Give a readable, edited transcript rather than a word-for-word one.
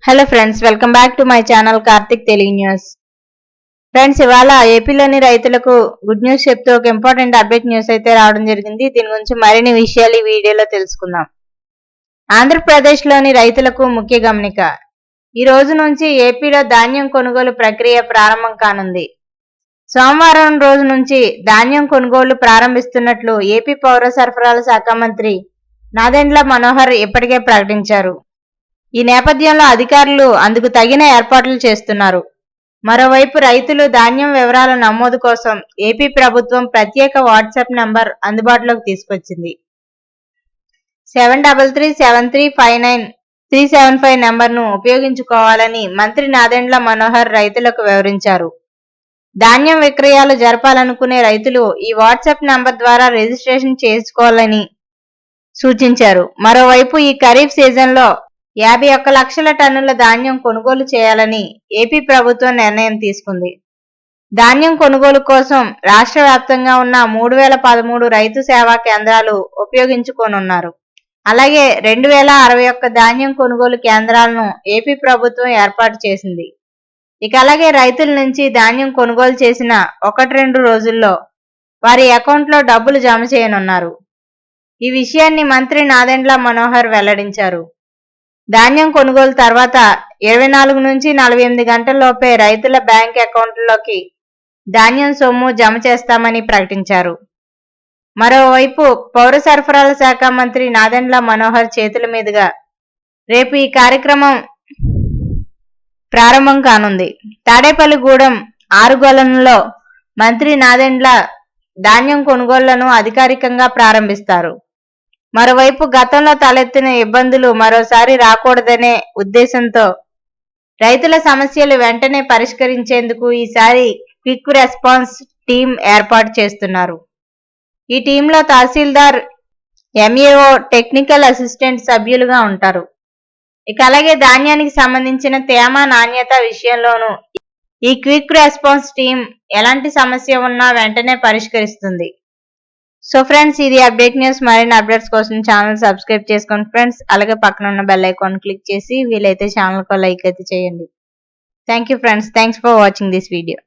Hello friends, welcome back to my channel Karthik Telugu news. Friends, ఇవాళ ఏపీలోని రైతులకు గుడ్ న్యూస్ చెప్తూ ఒక ఇంపార్టెంట్ అప్డేట్ న్యూస్ అయితే రావడం జరిగింది. దీని గురించి మరిన్ని విషయాలు ఈ వీడియోలో తెలుసుకుందాం. ఆంధ్రప్రదేశ్లోని రైతులకు ముఖ్య గమనిక. ఈ రోజు నుంచి ఏపీలో ధాన్యం కొనుగోలు ప్రక్రియ ప్రారంభం కానుంది. సోమవారం రోజు నుంచి ధాన్యం కొనుగోలు ప్రారంభిస్తున్నట్లు ఏపీ పౌర సరఫరాల శాఖ మంత్రి నాదెండ్ల మనోహర్ ఇప్పటికే ప్రకటించారు. ఈ నేపథ్యంలో అధికారులు అందుకు తగిన ఏర్పాట్లు చేస్తున్నారు. మరోవైపు రైతులు ధాన్యం వివరాల నమోదు కోసం ఏపీ ప్రభుత్వం ప్రత్యేక వాట్సాప్ నంబర్ అందుబాటులోకి తీసుకొచ్చింది. 7337359375 నంబర్ను ఉపయోగించుకోవాలని మంత్రి నాదెండ్ల మనోహర్ రైతులకు వివరించారు. ధాన్యం విక్రయాలు జరపాలనుకునే రైతులు ఈ వాట్సాప్ నంబర్ ద్వారా రిజిస్ట్రేషన్ చేసుకోవాలని సూచించారు. మరోవైపు ఈ ఖరీఫ్ సీజన్లో 51 లక్షల టన్నుల ధాన్యం కొనుగోలు చేయాలని ఏపీ ప్రభుత్వం నిర్ణయం తీసుకుంది. ధాన్యం కొనుగోలు కోసం రాష్ట్ర వ్యాప్తంగా ఉన్న 3013 రైతు సేవా కేంద్రాలు ఉపయోగించుకోనున్నారు. అలాగే 2061 ధాన్యం కొనుగోలు కేంద్రాలను ఏపీ ప్రభుత్వం ఏర్పాటు చేసింది. అలాగే రైతుల నుంచి ధాన్యం కొనుగోలు చేసిన 1-2 రోజుల్లో వారి అకౌంట్లో డబ్బులు జమ చేయనున్నారు. ఈ విషయాన్ని మంత్రి నాదెండ్ల మనోహర్ వెల్లడించారు. ధాన్యం కొనుగోలు తర్వాత 24 నుంచి 48 గంటల్లోపే రైతుల బ్యాంక్ అకౌంట్లలోకి ధాన్యం సొమ్ము జమ చేస్తామని ప్రకటించారు. మరోవైపు పౌర సరఫరాల శాఖ మంత్రి నాదెండ్ల మనోహర్ చేతుల మీదుగా రేపు ఈ కార్యక్రమం ప్రారంభం కానుంది. తాడేపల్లిగూడెం ఆరుగొలనులో మంత్రి నాదెండ్ల ధాన్యం కొనుగోళ్లను అధికారికంగా ప్రారంభిస్తారు. మరోవైపు గతంలో తలెత్తిన ఇబ్బందులు మరోసారి రాకూడదనే ఉద్దేశంతో రైతుల సమస్యలు వెంటనే పరిష్కరించేందుకు ఈసారి క్విక్ రెస్పాన్స్ టీం ఏర్పాటు చేస్తున్నారు. ఈ టీంలో తహసీల్దార్, ఎంఏఓ, టెక్నికల్ అసిస్టెంట్ సభ్యులుగా ఉంటారు. అలాగే ధాన్యానికి సంబంధించిన తేమ, నాణ్యత విషయంలోనూ ఈ క్విక్ రెస్పాన్స్ టీం ఎలాంటి సమస్య ఉన్నా వెంటనే పరిష్కరిస్తుంది. సో ఫ్రెండ్స్, ఇది అప్డేట్ న్యూస్. మరిన్ని అప్డేట్స్ కోసం ఛానల్ సబ్స్క్రైబ్ చేసుకోండి ఫ్రెండ్స్. అలాగే పక్కన ఉన్న బెల్ ఐకాన్ క్లిక్ చేసి వీలైతే ఛానల్కి లైక్ అయితే చేయండి. Thank you friends. Thanks for watching this video.